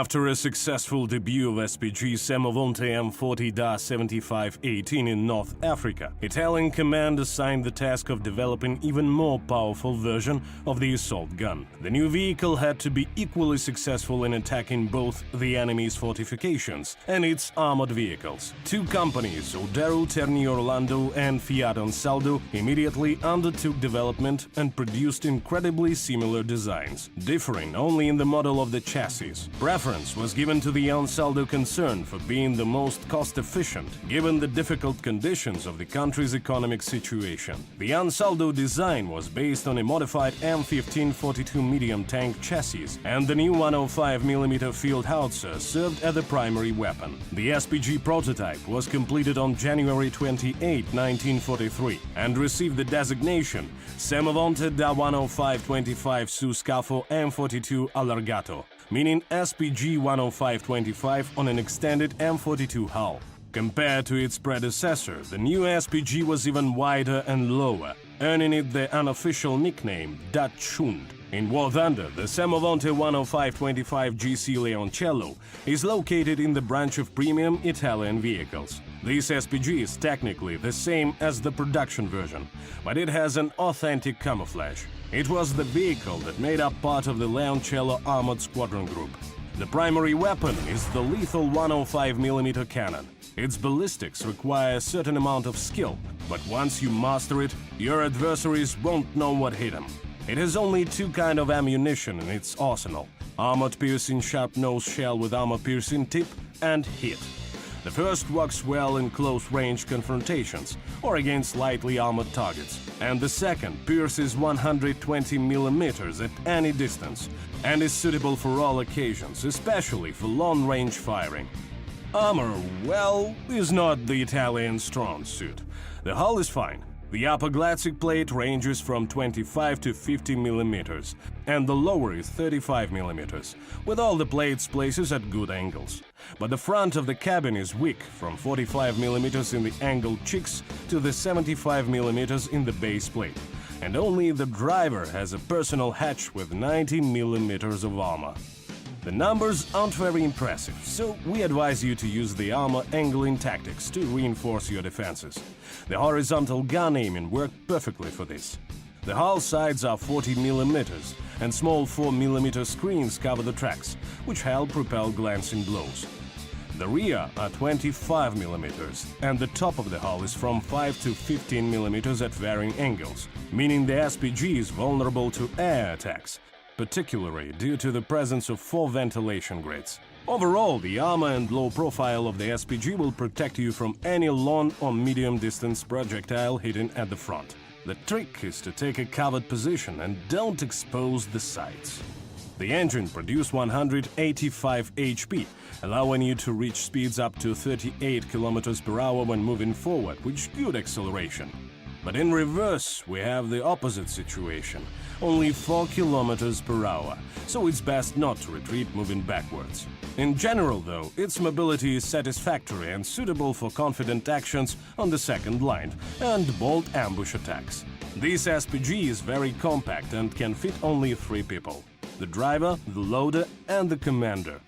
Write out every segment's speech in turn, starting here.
After a successful debut of SPG Semovonte M40-7518 in North Africa, Italian command assigned the task of developing even more powerful version of the assault gun. The new vehicle had to be equally successful in attacking both the enemy's fortifications and its armored vehicles. Two companies, Odero Terni Orlando and Fiat Ansaldo, immediately undertook development and produced incredibly similar designs, differing only in the model of the chassis. Preference was given to the Ansaldo concern for being the most cost-efficient, given the difficult conditions of the country's economic situation. The Ansaldo design was based on a modified M1542 medium tank chassis, and the new 105mm field howitzer served as the primary weapon. The SPG prototype was completed on January 28, 1943, and received the designation Semovonte da 10525 su scafo M42 allargato, meaning SPG 10525 on an extended M42 hull. Compared to its predecessor, the new SPG was even wider and lower, earning it the unofficial nickname Dutch Hund. In War Thunder, the Semovonte 10525 GC Leoncello is located in the branch of premium Italian vehicles. This SPG is technically the same as the production version, but it has an authentic camouflage. It was the vehicle that made up part of the Leoncello Armored Squadron Group. The primary weapon is the lethal 105mm cannon. Its ballistics require a certain amount of skill, but once you master it, your adversaries won't know what hit them. It has only two kinds of ammunition in its arsenal: armor-piercing sharp-nosed shell with armor-piercing tip and hit. The first works well in close-range confrontations or against lightly armored targets, and the second pierces 120mm at any distance and is suitable for all occasions, especially for long-range firing. Armor, well, is not the Italian strong suit. The hull is fine. The upper glacis plate ranges from 25 to 50mm, and the lower is 35mm, with all the plates places at good angles. But the front of the cabin is weak, from 45mm in the angled cheeks to the 75mm in the base plate, and only the driver has a personal hatch with 90mm of armor. The numbers aren't very impressive, so we advise you to use the armor angling tactics to reinforce your defenses. The horizontal gun aiming worked perfectly for this. The hull sides are 40mm, and small 4mm screens cover the tracks, which help repel glancing blows. The rear are 25mm, and the top of the hull is from 5 to 15mm at varying angles, meaning the SPG is vulnerable to air attacks, particularly due to the presence of 4 ventilation grids. Overall, the armor and low profile of the SPG will protect you from any long or medium-distance projectile hitting at the front. The trick is to take a covered position and don't expose the sights. The engine produces 185 HP, allowing you to reach speeds up to 38 km per hour when moving forward, with good acceleration. But in reverse, we have the opposite situation, only 4 km per hour, so it's best not to retreat moving backwards. In general, though, its mobility is satisfactory and suitable for confident actions on the second line and bold ambush attacks. This SPG is very compact and can fit only 3 people: the driver, the loader, and the commander.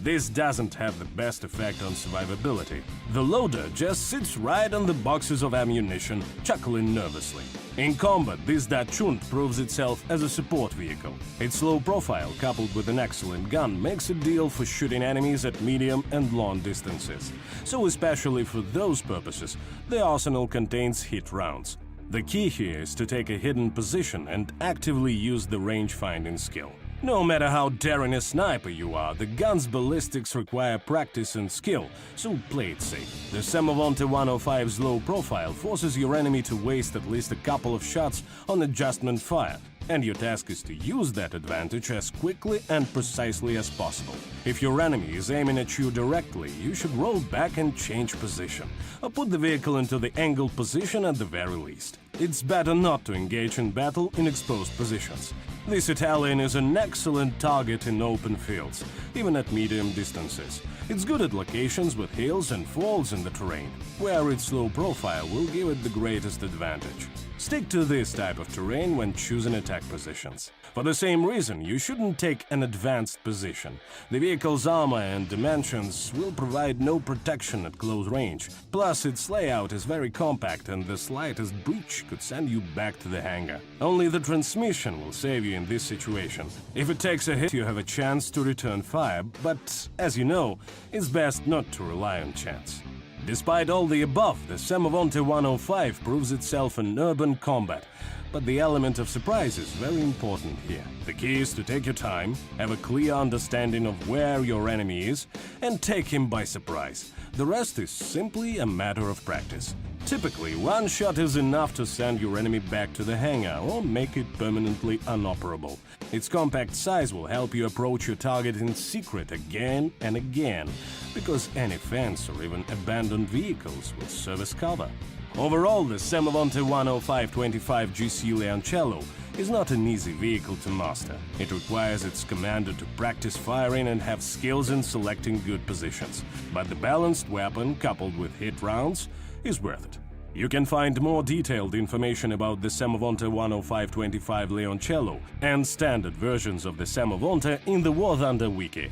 This doesn't have the best effect on survivability. The loader just sits right on the boxes of ammunition, chuckling nervously. In combat, this Dutch Hund proves itself as a support vehicle. Its low profile, coupled with an excellent gun, makes it ideal for shooting enemies at medium and long distances. So especially for those purposes, the arsenal contains hit rounds. The key here is to take a hidden position and actively use the range-finding skill. No matter how daring a sniper you are, the gun's ballistics require practice and skill, so play it safe. The Semovonte 105's low profile forces your enemy to waste at least a couple of shots on adjustment fire, and your task is to use that advantage as quickly and precisely as possible. If your enemy is aiming at you directly, you should roll back and change position, or put the vehicle into the angled position at the very least. It's better not to engage in battle in exposed positions. This Italian is an excellent target in open fields, even at medium distances. It's good at locations with hills and falls in the terrain, where its low profile will give it the greatest advantage. Stick to this type of terrain when choosing attack positions. For the same reason, you shouldn't take an advanced position. The vehicle's armor and dimensions will provide no protection at close range. Plus, its layout is very compact and the slightest breach could send you back to the hangar. Only the transmission will save you in this situation. If it takes a hit, you have a chance to return fire, but as you know, it's best not to rely on chance. Despite all the above, the Semovonte 105 proves itself in urban combat, but the element of surprise is very important here. The key is to take your time, have a clear understanding of where your enemy is, and take him by surprise. The rest is simply a matter of practice. Typically, one shot is enough to send your enemy back to the hangar or make it permanently inoperable. Its compact size will help you approach your target in secret again and again, because any fence or even abandoned vehicles will serve as cover. Overall, the Semovonte 105-25 GC Leoncello is not an easy vehicle to master. It requires its commander to practice firing and have skills in selecting good positions. But the balanced weapon, coupled with hit rounds, is worth it. You can find more detailed information about the Semovonte 105-25 Leoncello and standard versions of the Semovonte in the War Thunder wiki.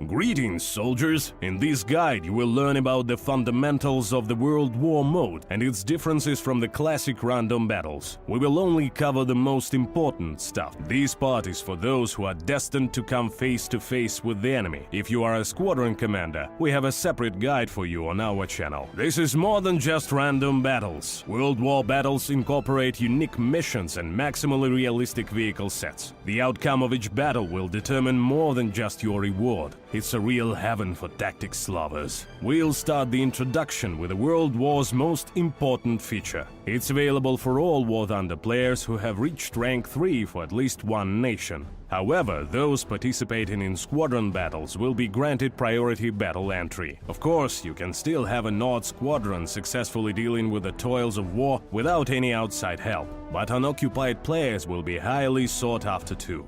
Greetings, soldiers! In this guide you will learn about the fundamentals of the World War mode and its differences from the classic random battles. We will only cover the most important stuff. This part is for those who are destined to come face to face with the enemy. If you are a squadron commander, we have a separate guide for you on our channel. This is more than just random battles. World War battles incorporate unique missions and maximally realistic vehicle sets. The outcome of each battle will determine more than just your reward. It's a real heaven for tactics lovers. We'll start the introduction with the World War's most important feature. It's available for all War Thunder players who have reached rank 3 for at least one nation. However, those participating in squadron battles will be granted priority battle entry. Of course, you can still have a Nord squadron successfully dealing with the toils of war without any outside help, but unoccupied players will be highly sought after too.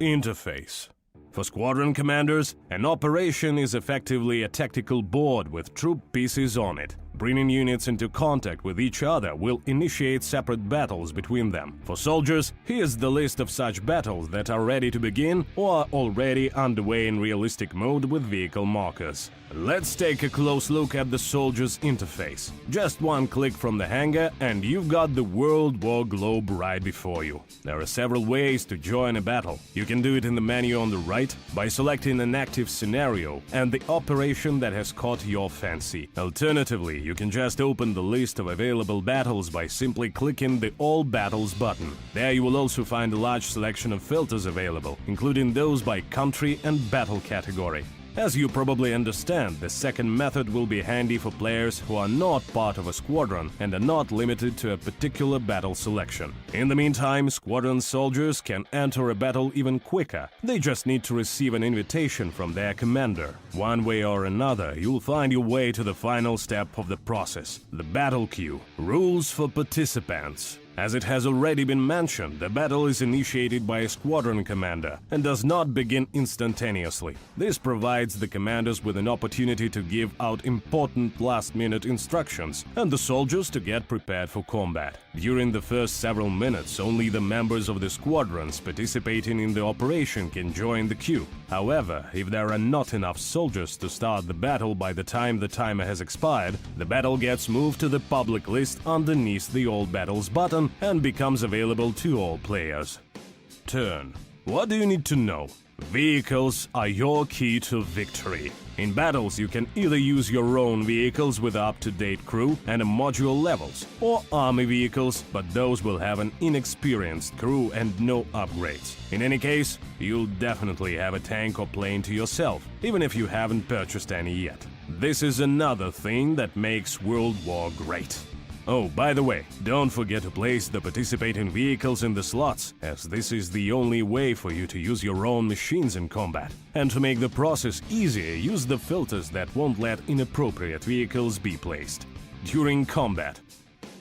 Interface. For squadron commanders, an operation is effectively a tactical board with troop pieces on it. Bringing units into contact with each other will initiate separate battles between them. For soldiers, here's the list of such battles that are ready to begin or are already underway in realistic mode with vehicle markers. Let's take a close look at the soldier's interface. Just one click from the hangar and you've got the World War globe right before you. There are several ways to join a battle. You can do it in the menu on the right by selecting an active scenario and the operation that has caught your fancy. Alternatively, you can just open the list of available battles by simply clicking the All Battles button. There you will also find a large selection of filters available, including those by country and battle category. As you probably understand, the second method will be handy for players who are not part of a squadron and are not limited to a particular battle selection. In the meantime, squadron soldiers can enter a battle even quicker. They just need to receive an invitation from their commander. One way or another, you'll find your way to the final step of the process, the battle queue. Rules for participants. As it has already been mentioned, the battle is initiated by a squadron commander and does not begin instantaneously. This provides the commanders with an opportunity to give out important last-minute instructions and the soldiers to get prepared for combat. During the first several minutes, only the members of the squadrons participating in the operation can join the queue. However, if there are not enough soldiers to start the battle by the time the timer has expired, the battle gets moved to the public list underneath the All Battles button and becomes available to all players. Turn. What do you need to know? Vehicles are your key to victory. In battles, you can either use your own vehicles with up-to-date crew and module levels, or army vehicles, but those will have an inexperienced crew and no upgrades. In any case, you'll definitely have a tank or plane to yourself, even if you haven't purchased any yet. This is another thing that makes World War great. Oh, by the way, don't forget to place the participating vehicles in the slots, as this is the only way for you to use your own machines in combat. And to make the process easier, use the filters that won't let inappropriate vehicles be placed. During combat.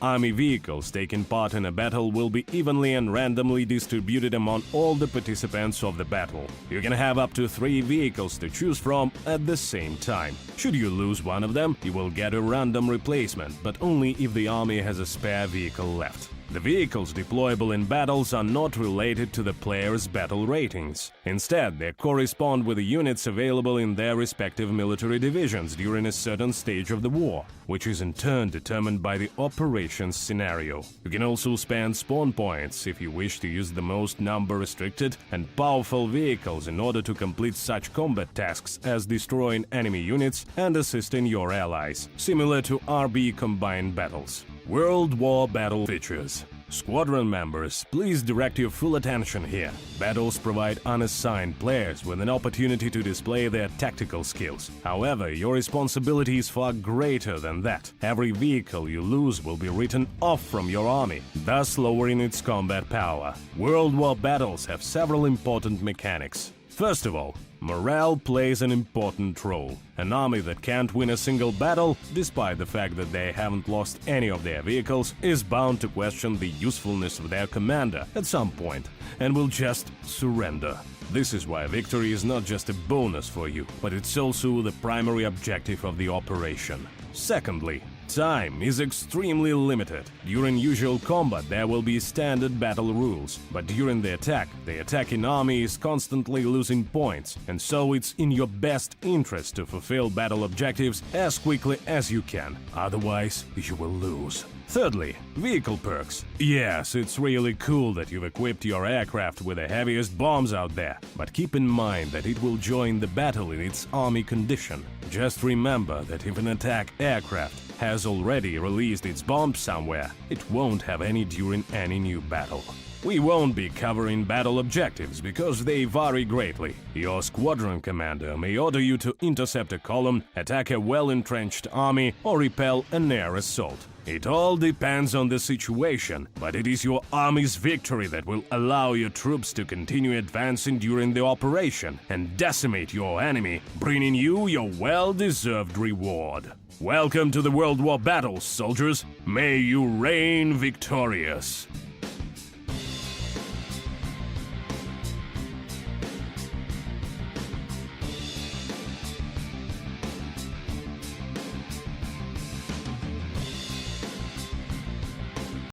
Army vehicles taking part in a battle will be evenly and randomly distributed among all the participants of the battle. You can have up to 3 vehicles to choose from at the same time. Should you lose one of them, you will get a random replacement, but only if the army has a spare vehicle left. The vehicles deployable in battles are not related to the player's battle ratings. Instead, they correspond with the units available in their respective military divisions during a certain stage of the war, which is in turn determined by the operations scenario. You can also spend spawn points if you wish to use the most number-restricted and powerful vehicles in order to complete such combat tasks as destroying enemy units and assisting your allies, similar to RB combined battles. World War Battle features. Squadron members, please direct your full attention here. Battles provide unassigned players with an opportunity to display their tactical skills. However, your responsibility is far greater than that. Every vehicle you lose will be written off from your army, thus lowering its combat power. World War battles have several important mechanics. First of all, morale plays an important role. An army that can't win a single battle, despite the fact that they haven't lost any of their vehicles, is bound to question the usefulness of their commander at some point, and will just surrender. This is why victory is not just a bonus for you, but it's also the primary objective of the operation. Secondly, time is extremely limited. During usual combat there will be standard battle rules, but during the attacking army is constantly losing points, and so it's in your best interest to fulfill battle objectives as quickly as you can, otherwise you will lose. Thirdly, vehicle perks. Yes, it's really cool that you've equipped your aircraft with the heaviest bombs out there, but keep in mind that it will join the battle in its army condition. Just remember that if an attack aircraft has already released its bombs somewhere, it won't have any during any new battle. We won't be covering battle objectives because they vary greatly. Your squadron commander may order you to intercept a column, attack a well-entrenched army, or repel an air assault. It all depends on the situation, but it is your army's victory that will allow your troops to continue advancing during the operation and decimate your enemy, bringing you your well-deserved reward. Welcome to the World War battles, soldiers. May you reign victorious.